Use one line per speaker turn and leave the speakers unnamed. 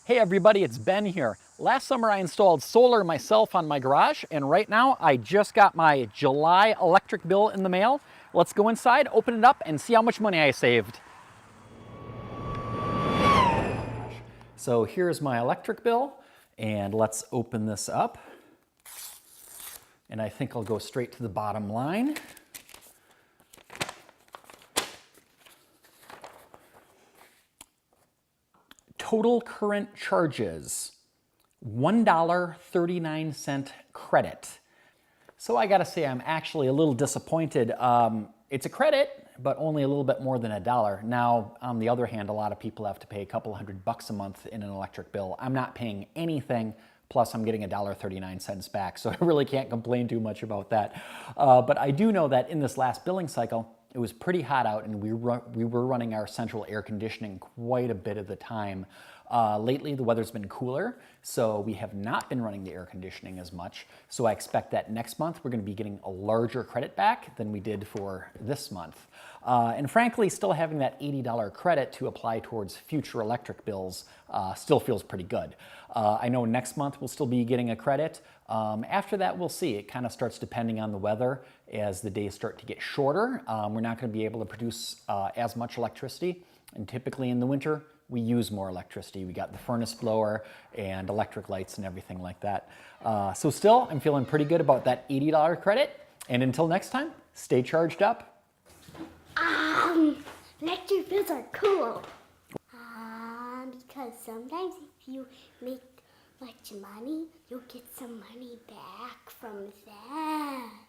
Hey everybody, it's Ben here. Last summer I installed solar myself on my garage, and right now I just got my July electric bill in the mail. Let's go inside, open it up, and see how much money I saved. So here's my electric bill, and let's open this up. And I think I'll go straight to the bottom line. Total current charges, $1.39 credit. So I gotta say I'm actually a little disappointed. It's a credit, but only a little bit more than $1. Now, on the other hand, a lot of people have to pay a couple $100 a month in an electric bill. I'm not paying anything, plus I'm getting $1.39 back, so I really can't complain too much about that. But I do know that in this last billing cycle, it was pretty hot out, and we were running our central air conditioning quite a bit of the time. Lately, the weather's been cooler, so we have not been running the air conditioning as much. So I expect that next month we're going to be getting a larger credit back than we did for this month. And frankly, still having that $80 credit to apply towards future electric bills still feels pretty good. I know next month we'll still be getting a credit. After that, we'll see. It kind of starts depending on the weather. As the days start to get shorter, we're not going to be able to produce as much electricity. And typically in the winter, we use more electricity. We got the furnace blower and electric lights and everything like that. So still, I'm feeling pretty good about that $80 credit. And until next time, stay charged up.
Electric bills are cool. Because sometimes if you make much money, you'll get some money back from that.